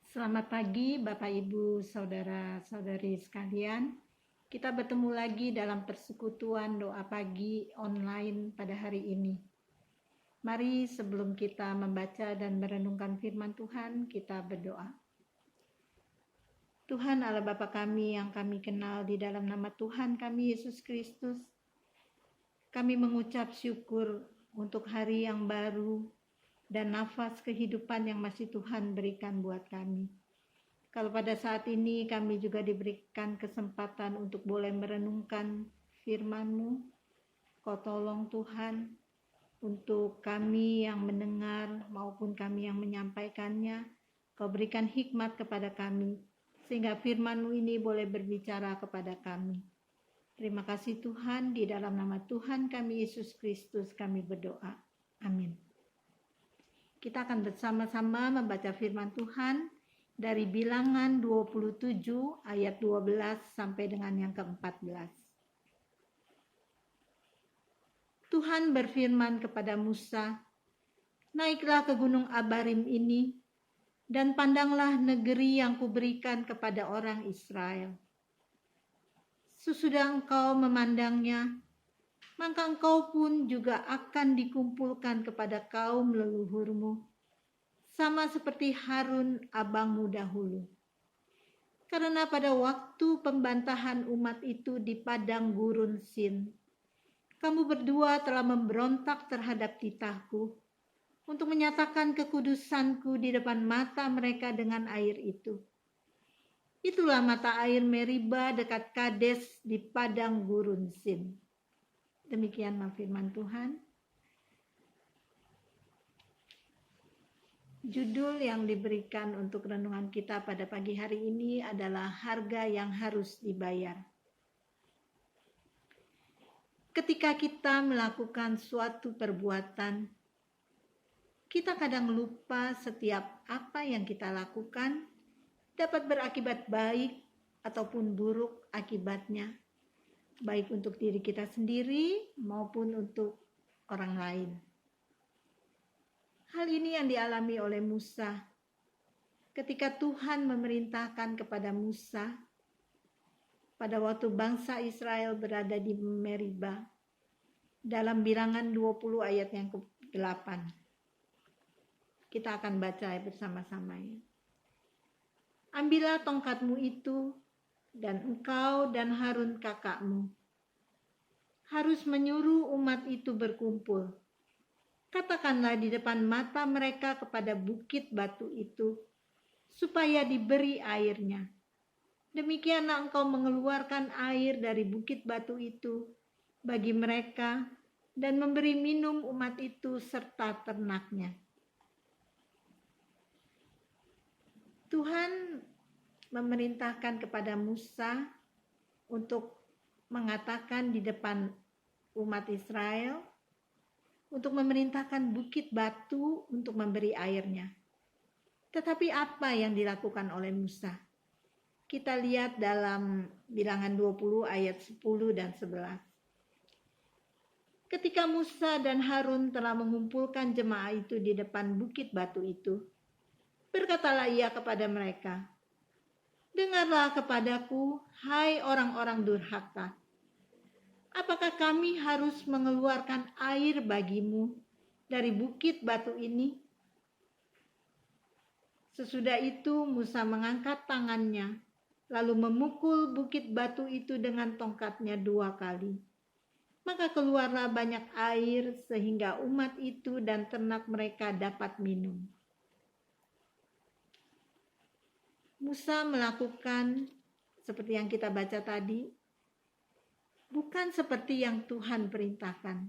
Selamat pagi Bapak Ibu Saudara-saudari sekalian. Kita bertemu lagi dalam persekutuan doa pagi online pada hari ini. Mari sebelum kita membaca dan merenungkan firman Tuhan, kita berdoa. Tuhan Allah Bapa kami yang kami kenal di dalam nama Tuhan kami Yesus Kristus, kami mengucap syukur untuk hari yang baru dan nafas kehidupan yang masih Tuhan berikan buat kami. Kalau pada saat ini kami juga diberikan kesempatan untuk boleh merenungkan firman-Mu, Kau tolong Tuhan untuk kami yang mendengar maupun kami yang menyampaikannya, Kau berikan hikmat kepada kami, sehingga firman-Mu ini boleh berbicara kepada kami. Terima kasih Tuhan, di dalam nama Tuhan kami Yesus Kristus kami berdoa. Amin. Kita akan bersama-sama membaca firman Tuhan dari Bilangan 27 ayat 12 sampai dengan yang ke-14. Tuhan berfirman kepada Musa, "Naiklah ke gunung Abarim ini dan pandanglah negeri yang kuberikan kepada orang Israel. Sesudah engkau memandangnya, maka engkau pun juga akan dikumpulkan kepada kaum leluhurmu, sama seperti Harun abangmu dahulu. Karena pada waktu pembantahan umat itu di padang gurun Sin, kamu berdua telah memberontak terhadap titahku untuk menyatakan kekudusanku di depan mata mereka dengan air itu. Itulah mata air Meriba dekat Kades di padang gurun Sin." Demikian firman Tuhan. Judul yang diberikan untuk renungan kita pada pagi hari ini adalah harga yang harus dibayar. Ketika kita melakukan suatu perbuatan, kita kadang lupa setiap apa yang kita lakukan dapat berakibat baik ataupun buruk akibatnya, baik untuk diri kita sendiri maupun untuk orang lain. Hal ini yang dialami oleh Musa ketika Tuhan memerintahkan kepada Musa pada waktu bangsa Israel berada di Meriba dalam Bilangan 20 ayat yang ke-8. Kita akan baca bersama-sama ya. "Ambillah tongkatmu itu dan engkau dan Harun kakakmu harus menyuruh umat itu berkumpul. Katakanlah di depan mata mereka kepada bukit batu itu, supaya diberi airnya. Demikianlah engkau mengeluarkan air dari bukit batu itu bagi mereka dan memberi minum umat itu serta ternaknya." Tuhan memerintahkan kepada Musa untuk mengatakan di depan umat Israel untuk memerintahkan bukit batu untuk memberi airnya. Tetapi apa yang dilakukan oleh Musa? Kita lihat dalam Bilangan 20 ayat 10 dan 11. Ketika Musa dan Harun telah mengumpulkan jemaah itu di depan bukit batu itu, berkatalah ia kepada mereka, "Dengarlah kepadaku, hai orang-orang durhaka. Apakah kami harus mengeluarkan air bagimu dari bukit batu ini?" Sesudah itu Musa mengangkat tangannya, lalu memukul bukit batu itu dengan tongkatnya 2 kali. Maka keluarlah banyak air sehingga umat itu dan ternak mereka dapat minum. Musa melakukan seperti yang kita baca tadi, bukan seperti yang Tuhan perintahkan,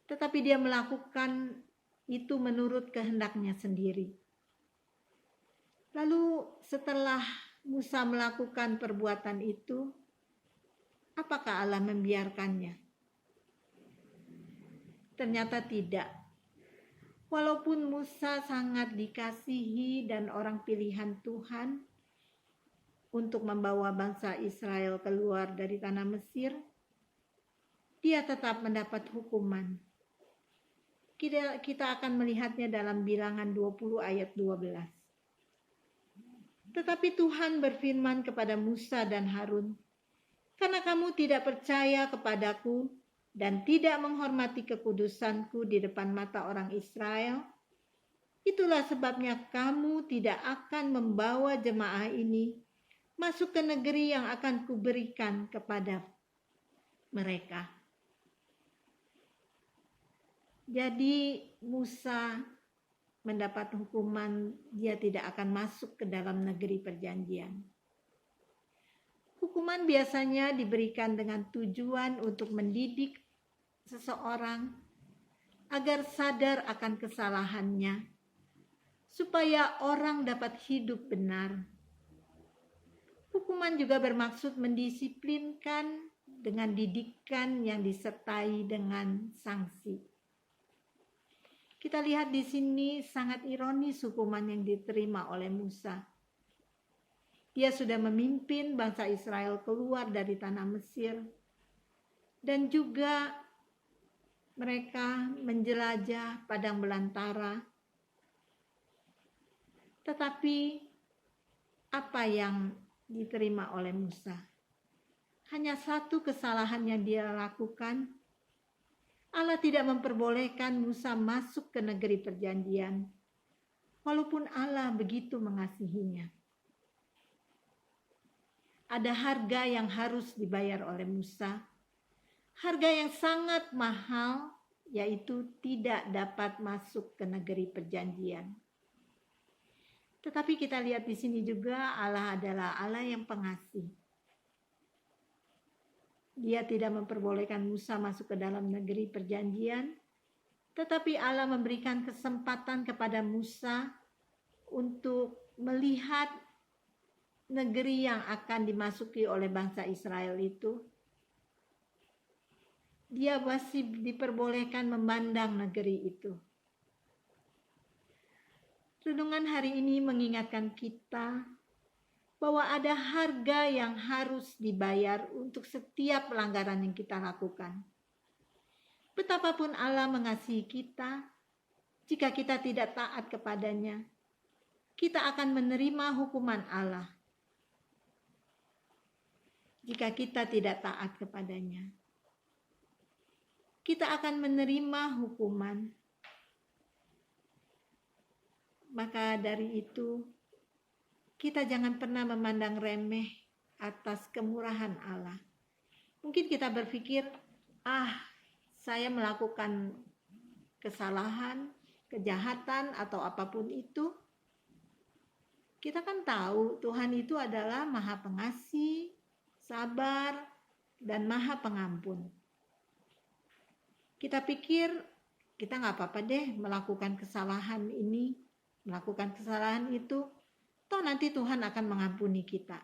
tetapi dia melakukan itu menurut kehendaknya sendiri. Lalu setelah Musa melakukan perbuatan itu, apakah Allah membiarkannya? Ternyata tidak. Walaupun Musa sangat dikasihi dan orang pilihan Tuhan untuk membawa bangsa Israel keluar dari tanah Mesir, dia tetap mendapat hukuman. Kita akan melihatnya dalam Bilangan 20 ayat 12. Tetapi Tuhan berfirman kepada Musa dan Harun, "Karena kamu tidak percaya kepadaku dan tidak menghormati kekudusanku di depan mata orang Israel, itulah sebabnya kamu tidak akan membawa jemaah ini masuk ke negeri yang akan kuberikan kepada mereka." Jadi Musa mendapat hukuman, dia tidak akan masuk ke dalam negeri perjanjian. Hukuman biasanya diberikan dengan tujuan untuk mendidik seseorang agar sadar akan kesalahannya, supaya orang dapat hidup benar. Hukuman juga bermaksud mendisiplinkan dengan didikan yang disertai dengan sanksi. Kita lihat di sini sangat ironis hukuman yang diterima oleh Musa. Dia sudah memimpin bangsa Israel keluar dari tanah Mesir, dan juga mereka menjelajah padang belantara. Tetapi apa yang diterima oleh Musa? Hanya satu kesalahan yang dia lakukan. Allah tidak memperbolehkan Musa masuk ke negeri perjanjian, walaupun Allah begitu mengasihinya. Ada harga yang harus dibayar oleh Musa, harga yang sangat mahal, yaitu tidak dapat masuk ke negeri perjanjian. Tetapi kita lihat di sini juga Allah adalah Allah yang pengasih. Dia tidak memperbolehkan Musa masuk ke dalam negeri perjanjian, tetapi Allah memberikan kesempatan kepada Musa untuk melihat negeri yang akan dimasuki oleh bangsa Israel itu. Dia masih diperbolehkan memandang negeri itu. Renungan hari ini mengingatkan kita bahwa ada harga yang harus dibayar untuk setiap pelanggaran yang kita lakukan. Betapapun Allah mengasihi kita, jika kita tidak taat kepadanya, kita akan menerima hukuman Allah. Jika kita tidak taat kepadanya, kita akan menerima hukuman. Maka dari itu, kita jangan pernah memandang remeh atas kemurahan Allah. Mungkin kita berpikir, saya melakukan kesalahan, kejahatan, atau apapun itu. Kita kan tahu Tuhan itu adalah Maha Pengasih, sabar, dan Maha Pengampun. Kita pikir, kita gak apa-apa deh melakukan kesalahan ini, melakukan kesalahan itu. Toh nanti Tuhan akan mengampuni kita.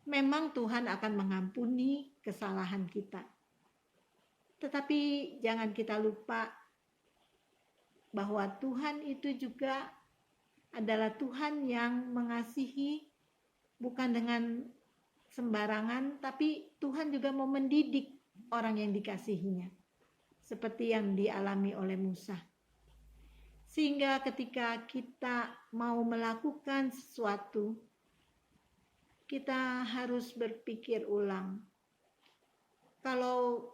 Memang Tuhan akan mengampuni kesalahan kita. Tetapi jangan kita lupa bahwa Tuhan itu juga adalah Tuhan yang mengasihi, bukan dengan sembarangan, tapi Tuhan juga mau mendidik orang yang dikasihinya. Seperti yang dialami oleh Musa. Sehingga ketika kita mau melakukan sesuatu, kita harus berpikir ulang. Kalau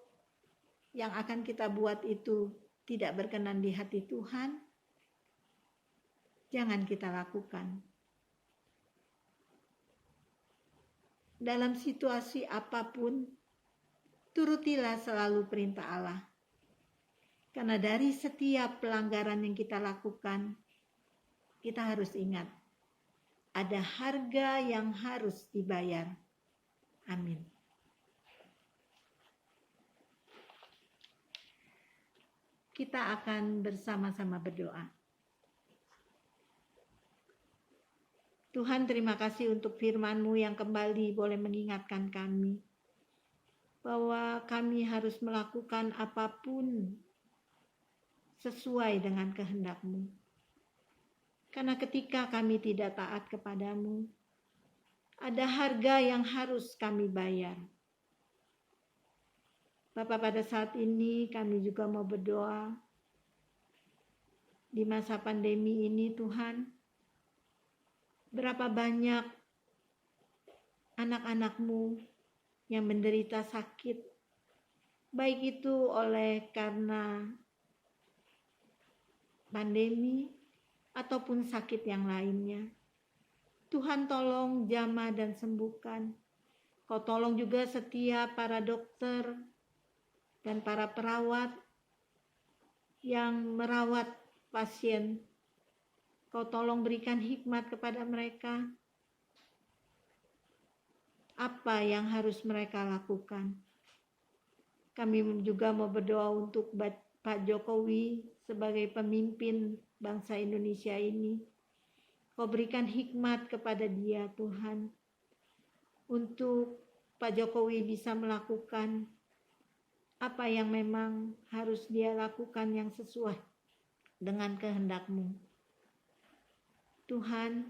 yang akan kita buat itu tidak berkenan di hati Tuhan, jangan kita lakukan. Dalam situasi apapun, turutilah selalu perintah Allah. Karena dari setiap pelanggaran yang kita lakukan, kita harus ingat, ada harga yang harus dibayar. Amin. Kita akan bersama-sama berdoa. Tuhan, terima kasih untuk firman-Mu yang kembali boleh mengingatkan kami bahwa kami harus melakukan apapun sesuai dengan kehendak-Mu. Karena ketika kami tidak taat kepadamu, ada harga yang harus kami bayar. Bapa, pada saat ini kami juga mau berdoa di masa pandemi ini, Tuhan. Berapa banyak anak-anak-Mu yang menderita sakit, baik itu oleh karena pandemi ataupun sakit yang lainnya. Tuhan tolong jamah dan sembuhkan. Kau tolong juga setiap para dokter dan para perawat yang merawat pasien. Kau tolong berikan hikmat kepada mereka. Apa yang harus mereka lakukan? Kami juga mau berdoa untuk Pak Jokowi sebagai pemimpin bangsa Indonesia ini. Kau berikan hikmat kepada dia, Tuhan, untuk Pak Jokowi bisa melakukan apa yang memang harus dia lakukan yang sesuai dengan kehendak-Mu. Tuhan,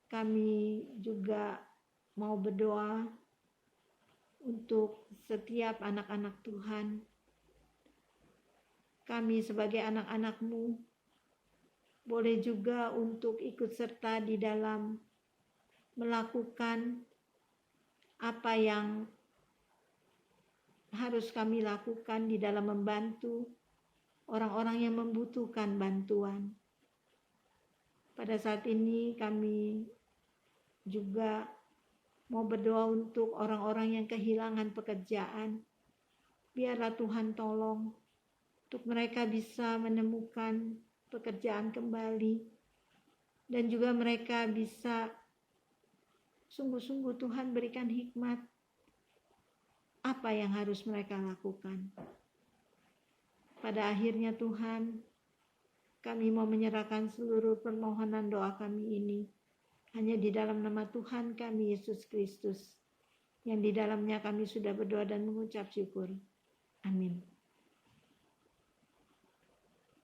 kami juga mau berdoa untuk setiap anak-anak Tuhan. Kami sebagai anak-anak-Mu boleh juga untuk ikut serta di dalam melakukan apa yang harus kami lakukan di dalam membantu orang-orang yang membutuhkan bantuan. Pada saat ini kami juga mau berdoa untuk orang-orang yang kehilangan pekerjaan. Biarlah Tuhan tolong untuk mereka bisa menemukan pekerjaan kembali. Dan juga mereka bisa sungguh-sungguh Tuhan berikan hikmat apa yang harus mereka lakukan. Pada akhirnya Tuhan, kami mau menyerahkan seluruh permohonan doa kami ini hanya di dalam nama Tuhan kami Yesus Kristus, yang di dalamnya kami sudah berdoa dan mengucap syukur. Amin.